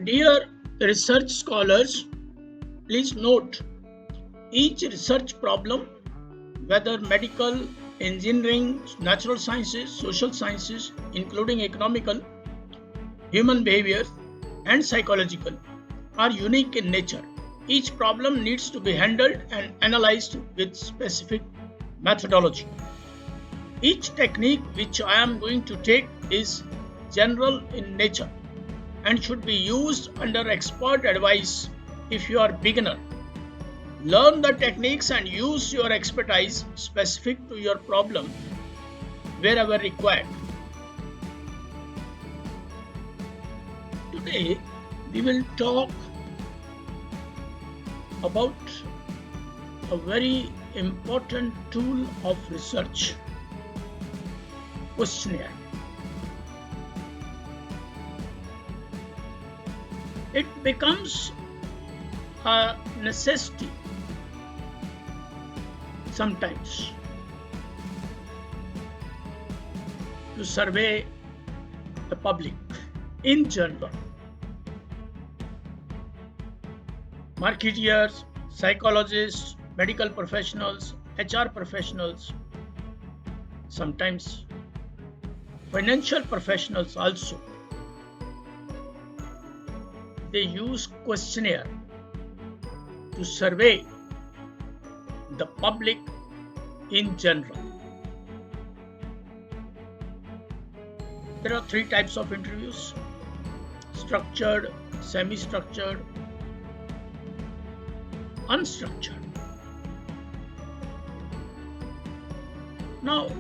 Dear research scholars, please note each research problem, whether medical, engineering, natural sciences, social sciences, including economical, human behavior, and psychological, are unique in nature. Each problem needs to be handled and analyzed with specific methodology. Each technique which I am going to take is general in nature and should be used under expert advice if you are beginner. Learn the techniques and use your expertise specific to your problem wherever required. Today, we will talk about a very important tool of research, questionnaire. It becomes a necessity sometimes to survey the public in general. Marketeers, psychologists, medical professionals, HR professionals, sometimes financial professionals also. They use questionnaire to survey the public in general. There are three types of interviews: structured, semi-structured, unstructured. Now,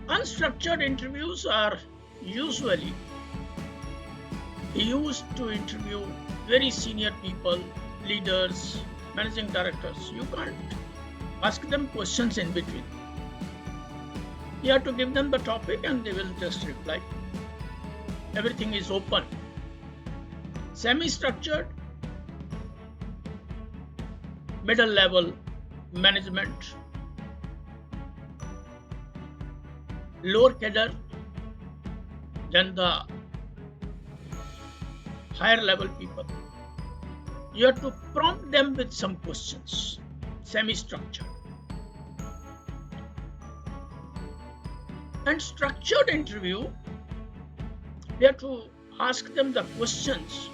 unstructured interviews are usually used to interview very senior people, leaders, managing directors. You can't ask them questions in between. You have to give them the topic and they will just reply. Everything is open. Semi-structured, middle level management, lower cadre, then the higher level people. You have to prompt them with some questions, semi-structured. And structured interview, we have to ask them the questions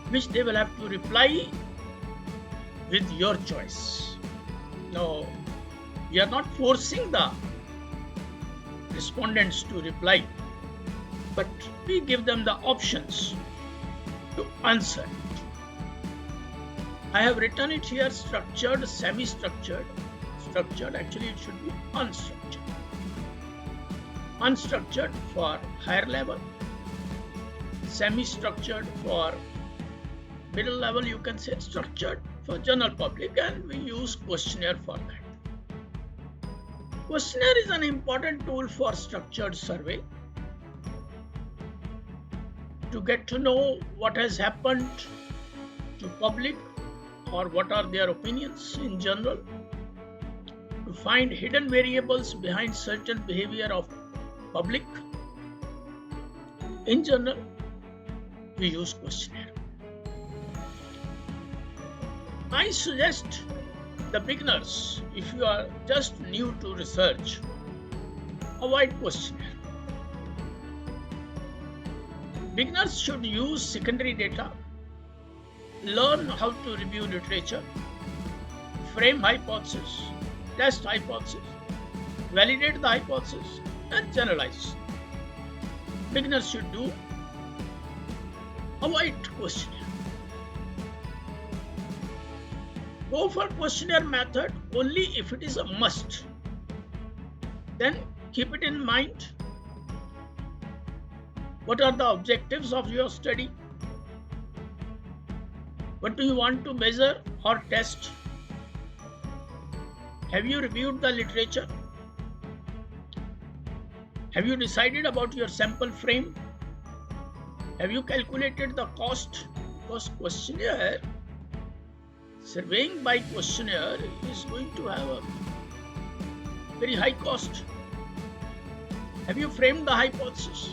which they will have to reply with your choice. Now, we are not forcing the respondents to reply, but we give them the options to answer. I have written it here: structured, semi-structured, structured. Actually, it should be unstructured. Unstructured for higher level, semi-structured for middle level, you can say, structured for general public, and we use questionnaire for that. Questionnaire is an important tool for structured survey to get to know what has happened to public or what are their opinions in general, to find hidden variables behind certain behavior of public. In general, we use questionnaire. I suggest the beginners, if you are just new to research, avoid questionnaire. Beginners should use secondary data, learn how to review literature, frame hypotheses, test hypotheses, validate the hypothesis, and generalize. Beginners should do. Avoid questionnaire. Go for questionnaire method only if it is a must. Then keep it in mind. What are the objectives of your study? What do you want to measure or test? Have you reviewed the literature? Have you decided about your sample frame? Have you calculated the cost? Because questionnaire, surveying by questionnaire is going to have a very high cost. Have you framed the hypothesis?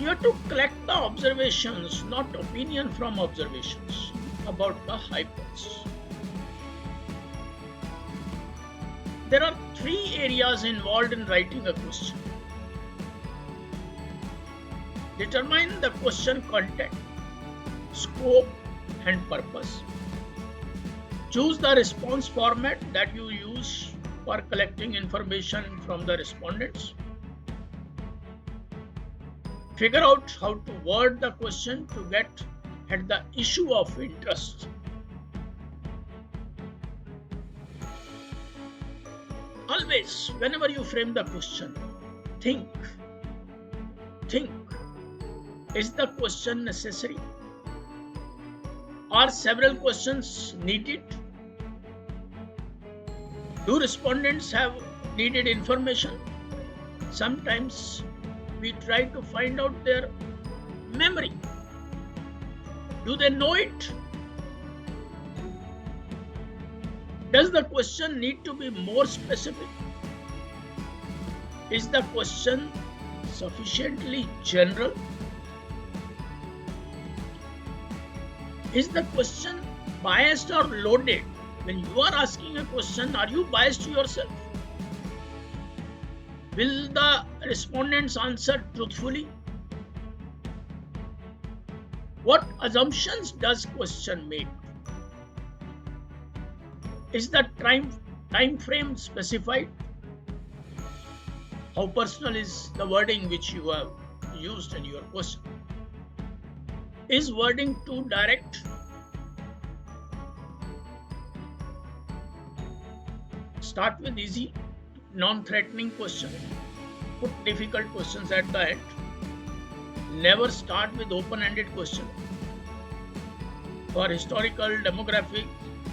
You have to collect the observations, not opinion from observations about the hypothesis. There are three areas involved in writing a question. Determine the question content, scope, and purpose. Choose the response format that you use for collecting information from the respondents. Figure out how to word the question to get at the issue of interest. Always, whenever you frame the question, think. Is the question necessary? Are several questions needed? Do respondents have needed information? Sometimes we try to find out their memory. Do they know it? Does the question need to be more specific? Is the question sufficiently general? Is the question biased or loaded? When you are asking a question, are you biased yourself? Will the respondents answer truthfully? What assumptions does question make? Is the time frame specified? How personal is the wording which you have used in your question? Is wording too direct? Start with easy, non-threatening questions. Put difficult questions at the end. Never start with open-ended questions. For historical, demographic,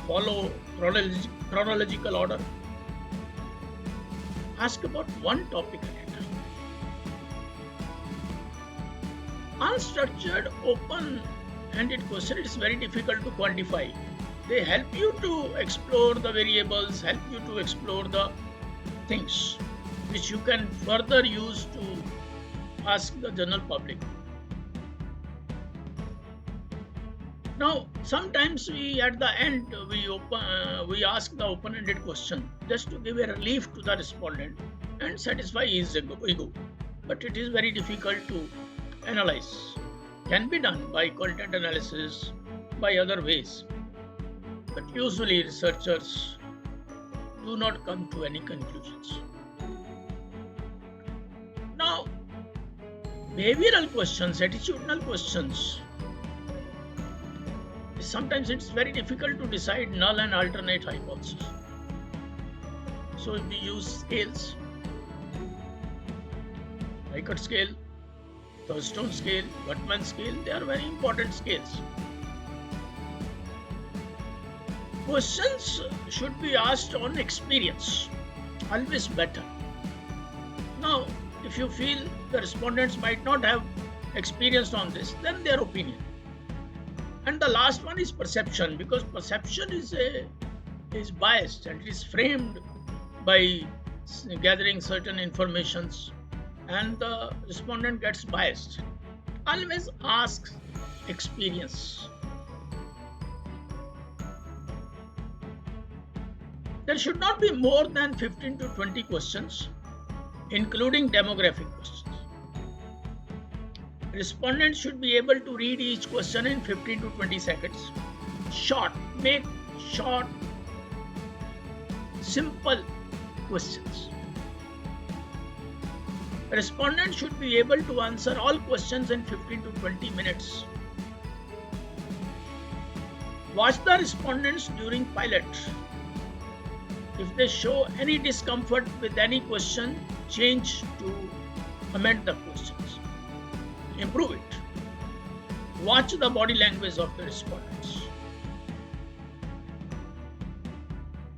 follow chronological order. Ask about one topic at a time. Unstructured, open-ended question, it is very difficult to quantify. They help you to explore the variables, help you to explore the things which you can further use to ask the general public. Now, sometimes at the end we ask the open-ended question just to give a relief to the respondent and satisfy his ego. But it is very difficult to analyze. Can be done by content analysis, by other ways. But usually researchers do not come to any conclusions. Now, behavioral questions, attitudinal questions, sometimes it's very difficult to decide null and alternate hypotheses. So we use scales, Likert scale, Thurstone scale, Guttman scale, they are very important scales. Questions should be asked on experience, always better. Now, if you feel the respondents might not have experience on this, then their opinion. And the last one is perception, because perception is biased and it is framed by gathering certain informations, and the respondent gets biased. Always ask experience. There should not be more than 15 to 20 questions, including demographic questions. Respondents should be able to read each question in 15 to 20 seconds. Make short, simple questions. Respondents should be able to answer all questions in 15 to 20 minutes. Watch the respondents during pilot. If they show any discomfort with any question, change to amend the questions. Improve it. Watch the body language of the respondents.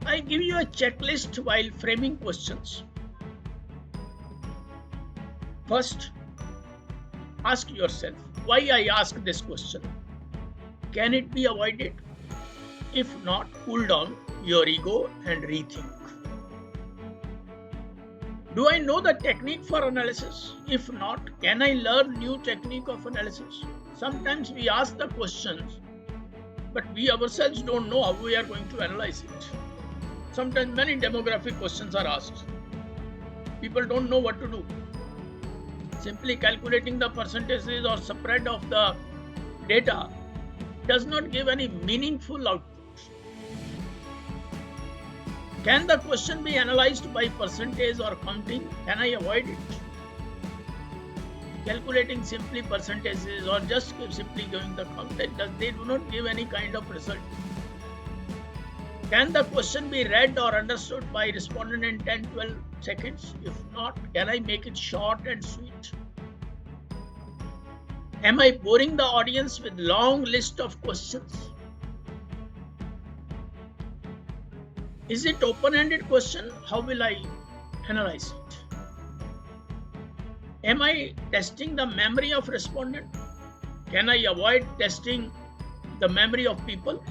I give you a checklist while framing questions. First, ask yourself, why I ask this question? Can it be avoided? If not, cool down your ego and rethink. Do I know the technique for analysis? If not, can I learn new technique of analysis? Sometimes we ask the questions, but we ourselves don't know how we are going to analyze it. Sometimes many demographic questions are asked. People don't know what to do. Simply calculating the percentages or spread of the data does not give any meaningful output. Can the question be analyzed by percentage or counting? Can I avoid it? Calculating simply percentages or just simply giving the count, they do not give any kind of result. Can the question be read or understood by respondent in 10-12 seconds? If not, can I make it short and sweet? Am I boring the audience with long list of questions? Is it open-ended question? How will I analyze it? Am I testing the memory of respondent? Can I avoid testing the memory of people?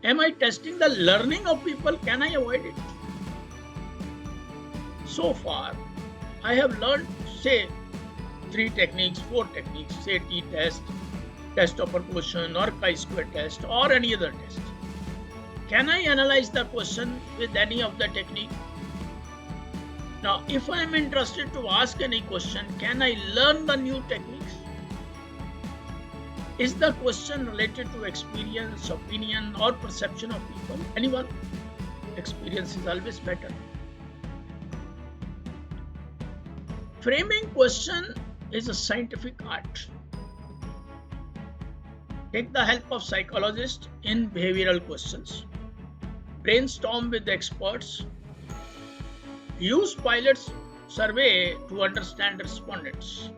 Am I testing the learning of people? Can I avoid it? So far, I have learned, say, 3 techniques, 4 techniques, say t-test, test of proportion, or chi-square test, or any other test. Can I analyze the question with any of the technique? Now, if I am interested to ask any question, can I learn the new techniques? Is the question related to experience, opinion, or perception of people? Anyone? Experience is always better. Framing question is a scientific art. Take the help of psychologists in behavioral questions. Brainstorm with experts. Use pilots survey to understand respondents.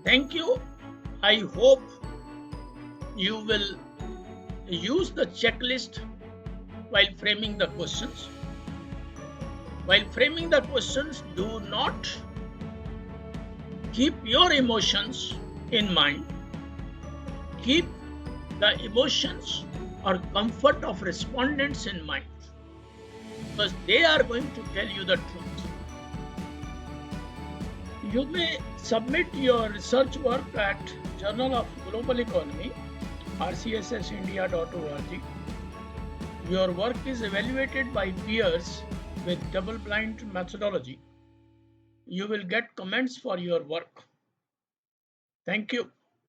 Thank you. I hope you will use the checklist while framing the questions. While framing the questions, do not keep your emotions in mind. Keep the emotions or comfort of respondents in mind, because they are going to tell you the truth. You may submit your research work at Journal of Global Economy, rcssindia.org. Your work is evaluated by peers with double-blind methodology. You will get comments for your work. Thank you.